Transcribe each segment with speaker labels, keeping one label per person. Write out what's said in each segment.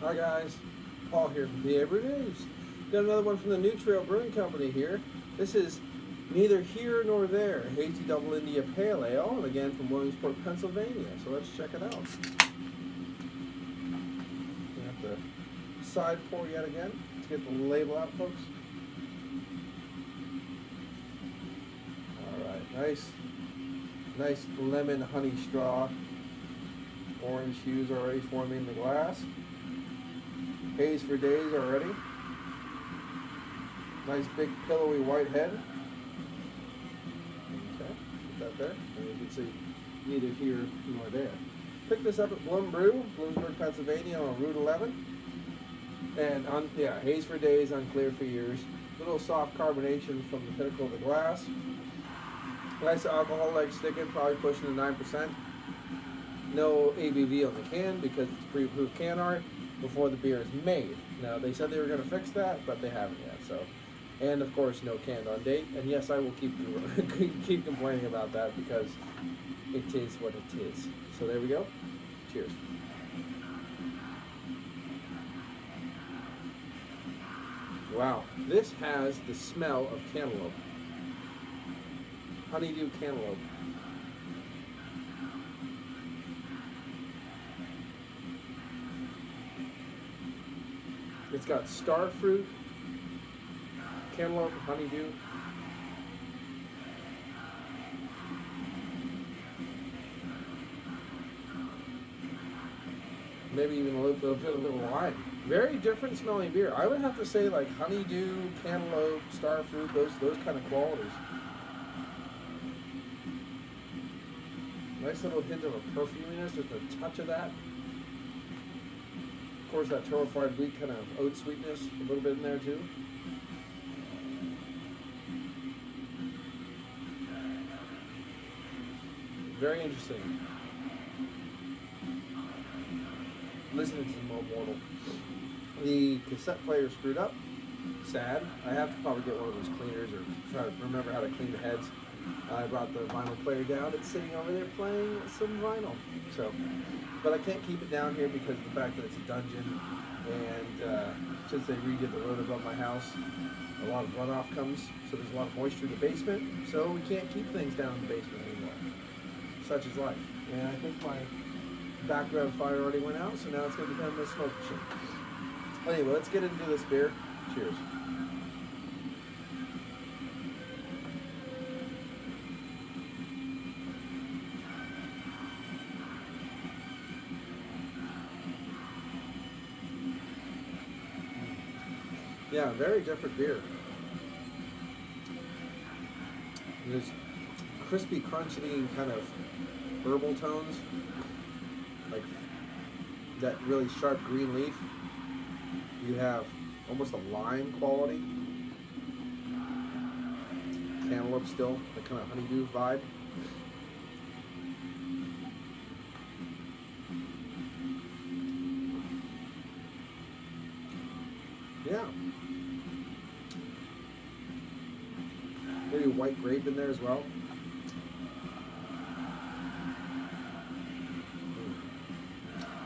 Speaker 1: Hi guys, Paul here from PABrewNews. Got another one from the New Trail Brewing Company here. This is neither here nor there, Hazy Double India Pale Ale, and again from Williamsport, Pennsylvania. So let's check it out. We have to side pour yet again to get the label out, folks. All right, nice lemon honey straw. Orange hues already forming in the glass. Haze for days already. Nice big pillowy white head. Okay, put that there. And you can see neither here nor there. Picked this up at Bloom Brew, Bloomsburg, Pennsylvania on Route 11. And haze for days, unclear for years. Little soft carbonation from the pinnacle of the glass. Nice alcohol like sticking, probably pushing to 9%. No ABV on the can because it's pre-approved can art before the beer is made. Now they said they were going to fix that, but they haven't yet. So, and of course, no canned on date. And yes, I will keep keep complaining about that because it is what it is. So there we go. Cheers. Wow, this has the smell of cantaloupe. Honeydew cantaloupe. It's got star fruit, cantaloupe, honeydew. Maybe even a little bit of lime. Very different smelling beer. I would have to say like honeydew, cantaloupe, star fruit, those kind of qualities. Nice little hint of a perfuminess, just a touch of that. Of course, that torrefied wheat kind of oat sweetness, a little bit in there too. Very interesting. Listening to the Mo Mortal. The cassette player screwed up. Sad. I have to probably get one of those cleaners or try to remember how to clean the heads. I brought the vinyl player down. It's sitting over there playing some vinyl. So, but I can't keep it down here because of the fact that it's a dungeon, and since they redid the road above my house, a lot of runoff comes, so there's a lot of moisture in the basement, so we can't keep things down in the basement anymore. Such is life. And I think my background fire already went out, so now it's going to become a smoke machine. Anyway, let's get into this beer. Cheers. Yeah, very different beer. There's crispy, crunchy kind of herbal tones, like that really sharp green leaf. You have almost a lime quality. Cantaloupe still, the kind of honeydew vibe. Yeah. Maybe white grape in there as well.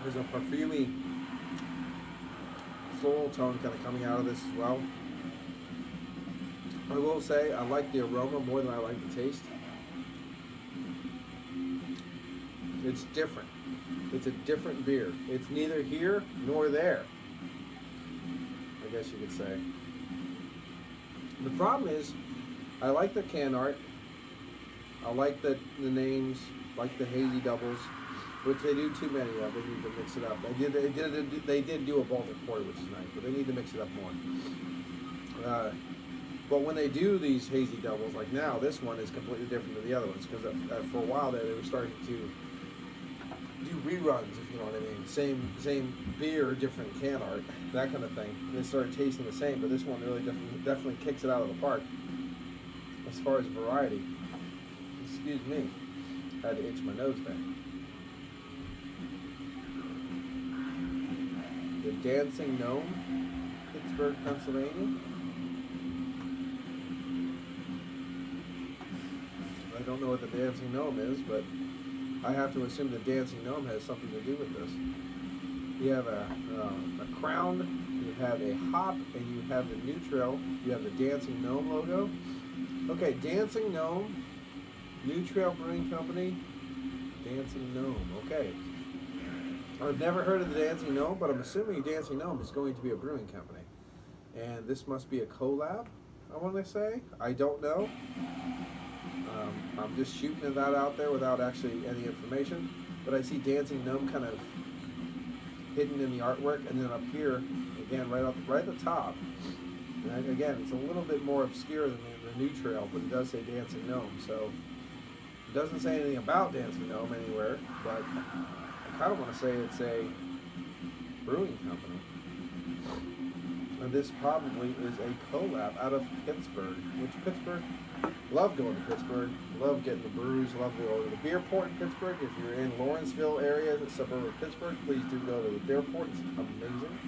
Speaker 1: There's a perfumey floral tone kind of coming out of this as well. I will say I like the aroma more than I like the taste. It's different. It's a different beer. It's neither here nor there, I guess you could say. The problem is, I like the can art. I like the names, like the Hazy doubles, which they do too many of. They need to mix it up. They did do a Baltic porter, which is nice, but they need to mix it up more. But when they do these Hazy doubles, like now, this one is completely different than the other ones, because for a while there, they were starting to do reruns, if you know what I mean. Same beer, different can art, that kind of thing. And they started tasting the same, but this one really definitely kicks it out of the park as far as variety. Excuse me, I had to itch my nose there. The Dancing Gnome, Pittsburgh, Pennsylvania. I don't know what the Dancing Gnome is, but I have to assume the Dancing Gnome has something to do with this. You have a crown, you have a hop, and you have the neutral. You have the Dancing Gnome logo. Okay, Dancing Gnome, New Trail Brewing Company, Dancing Gnome. Okay. I've never heard of the Dancing Gnome, but I'm assuming Dancing Gnome is going to be a brewing company. And this must be a collab, I want to say. I don't know. I'm just shooting that out there without actually any information. But I see Dancing Gnome kind of hidden in the artwork, and then up here, again, right at the top. And again, it's a little bit more obscure than the New Trail, but it does say Dancing Gnome. So it doesn't say anything about Dancing Gnome anywhere, but I kind of want to say it's a brewing company. And this probably is a collab out of Pittsburgh, which Pittsburgh, love going to Pittsburgh, love getting the brews, love going to the beer port in Pittsburgh. If you're in Lawrenceville area, the suburb of Pittsburgh, please do go to the beer port. It's amazing.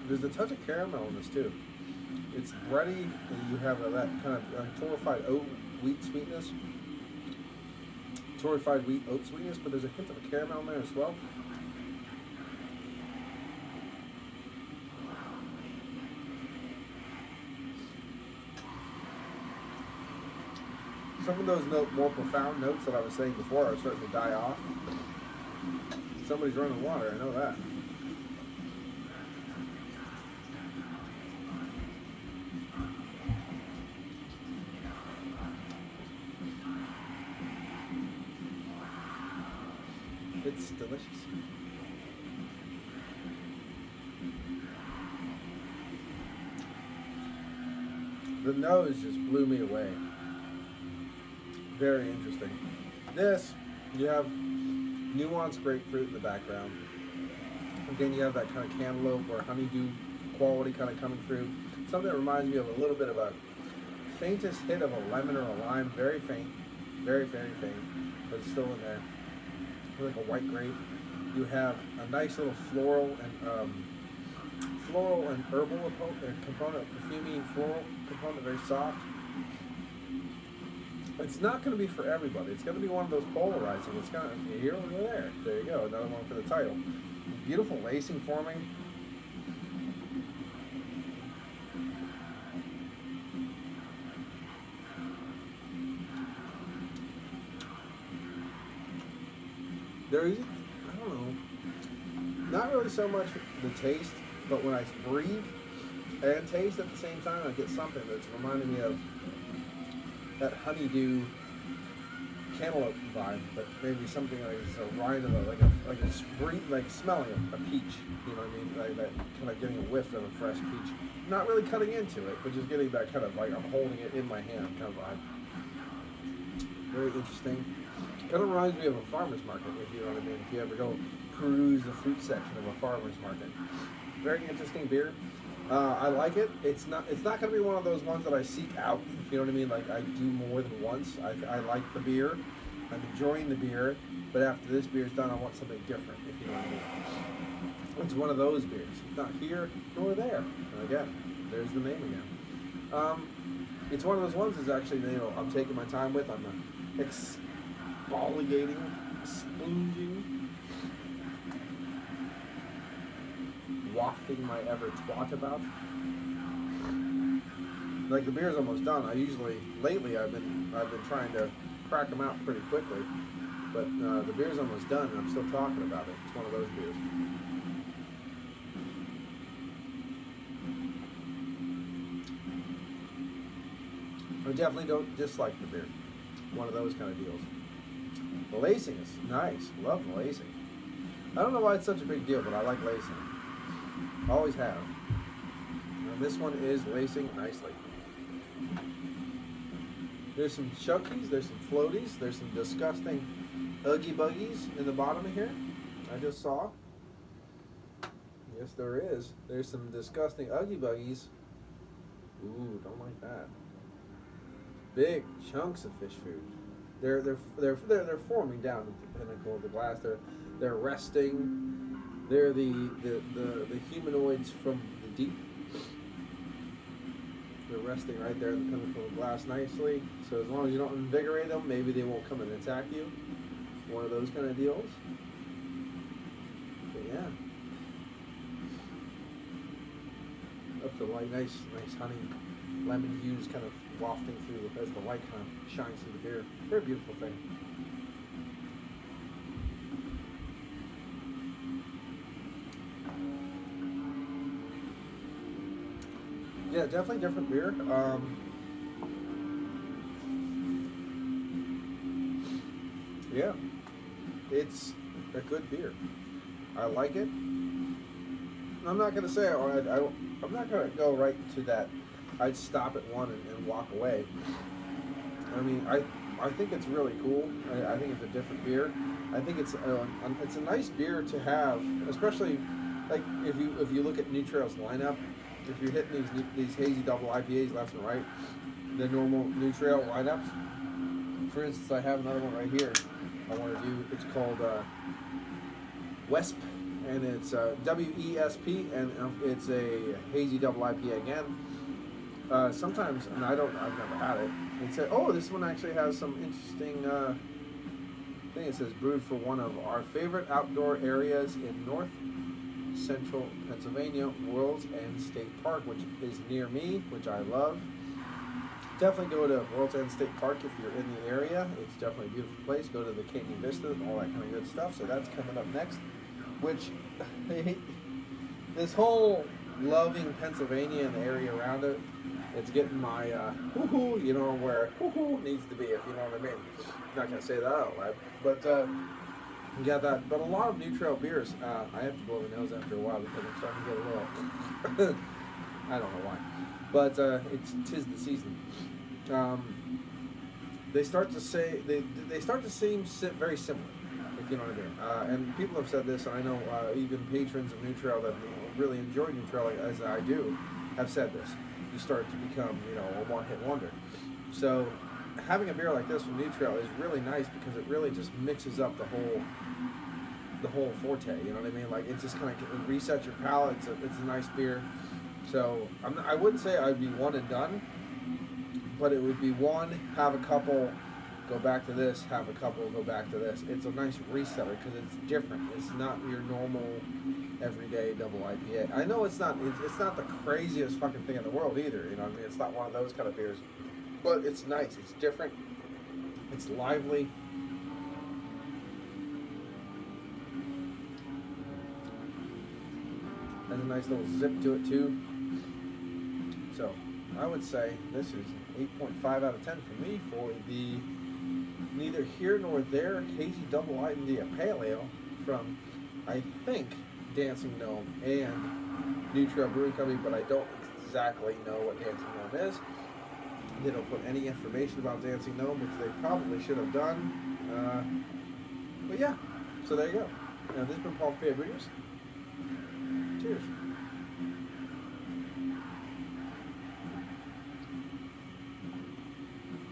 Speaker 1: There's a touch of caramel in this too. It's bready, and you have that kind of torrefied wheat sweetness, torrefied wheat oat sweetness, but there's a hint of a caramel in there as well. Some of those more profound notes that I was saying before are starting to die off. Somebody's running water, I know that. It's delicious. The nose just blew me away. Very interesting. This, you have nuanced grapefruit in the background. Again, you have that kind of cantaloupe or honeydew quality kind of coming through. Something that reminds me of a little bit of a faintest hit of a lemon or a lime. Very faint. Very, very faint. But it's still in there. Like a white grape. You have a nice little floral and herbal component, perfumey floral component, very soft. It's not going to be for everybody. It's going to be one of those polarizing. It's kind of here or there. There you go. Another one for the title. Beautiful lacing forming. There's, I don't know, not really so much the taste, but when I breathe and taste at the same time, I get something that's reminding me of that honeydew cantaloupe vibe, but maybe something like it's a rind of like a spring, like smelling a peach. You know what I mean? Like that kind of getting a whiff of a fresh peach. Not really cutting into it, but just getting that kind of like I'm holding it in my hand kind of vibe. Very interesting. Kind of reminds me of a farmer's market, if you know what I mean. If you ever go peruse the fruit section of a farmer's market. Very interesting beer. I like it. It's not going to be one of those ones that I seek out. If you know what I mean. Like I do more than once. I like the beer. I'm enjoying the beer. But after this beer's done, I want something different. If you know what I mean. It's one of those beers. Not here nor there. And again, there's the name again. It's one of those ones. Is actually I'm taking my time with. I'm exfoliating, sponging, wafting my ever twat about. Like the beer's almost done. Lately I've been trying to crack them out pretty quickly, but the beer's almost done and I'm still talking about it. It's one of those beers. I definitely don't dislike the beer. One of those kind of deals. The lacing is nice. Love the lacing. I don't know why it's such a big deal, but I like lacing. Always have. And this one is lacing nicely. There's some chunkies, there's some floaties, there's some disgusting Oogie Buggies in the bottom of here. I just saw. Yes, there is. There's some disgusting Oogie Buggies. Ooh, don't like that. Big chunks of fish food. They're forming down at the pinnacle of the glass. They're resting. They're the humanoids from the deep. They're resting right there in the pinnacle of the glass nicely. So as long as you don't invigorate them, maybe they won't come and attack you. One of those kind of deals. But yeah. Up to like nice honey, lemon hues kind of wafting through as the light kind of shines through the beer. Very beautiful thing. Yeah, definitely different beer. Yeah, it's a good beer. I like it. I'm not gonna say I'm not gonna go right to that. I'd stop at one and walk away. I mean, I think it's really cool. I think it's a different beer. I think it's a nice beer to have, especially like if you look at New Trail's lineup. If you're hitting these hazy double IPAs left and right, the normal New Trail lineups. For instance, I have another one right here. I want to do. It's called WESP, and it's WESP, and it's a hazy double IPA again. Sometimes, and I've never had it. It said, oh, this one actually has some interesting thing. It says brewed for one of our favorite outdoor areas in North Central Pennsylvania, World's End State Park, which is near me, which I love. Definitely go to World's End State Park if you're in the area. It's definitely a beautiful place. Go to the Canyon Vista and all that kind of good stuff. So that's coming up next. Which this whole loving Pennsylvania and the area around it, it's getting my woohoo, you know, where woohoo needs to be, if you know what I mean. I'm not gonna say that out loud, but you got that. But a lot of New Trail beers, I have to blow the nose after a while because I'm starting to get a little. I don't know why, but tis the season. They start to say they start to seem very similar, if you know what I mean. And people have said this, and I know even patrons of New Trail that really enjoy New Trail, as I do, have said this. You start to become, you know, a one-hit wonder. So having a beer like this from New Trail is really nice because it really just mixes up the whole forte. You know what I mean? Like it just kind of resets your palate. It's a nice beer. So I wouldn't say I'd be one and done, but it would be one, have a couple, go back to this, have a couple, go back to this. It's a nice resetter because it's different. It's not your normal everyday double IPA. I know it's not the craziest fucking thing in the world either. You know what I mean? It's not one of those kind of beers, but it's nice. It's different. It's lively. Has a nice little zip to it too. So I would say this is 8.5 out of 10 for me for the neither here nor there hazy double IPA pale ale from, I think, Dancing Gnome and New Trail Brewing Company, but I don't exactly know what Dancing Gnome is. They don't put any information about Dancing Gnome, which they probably should have done. But yeah, so there you go. Now this has been PABrewNews. Cheers.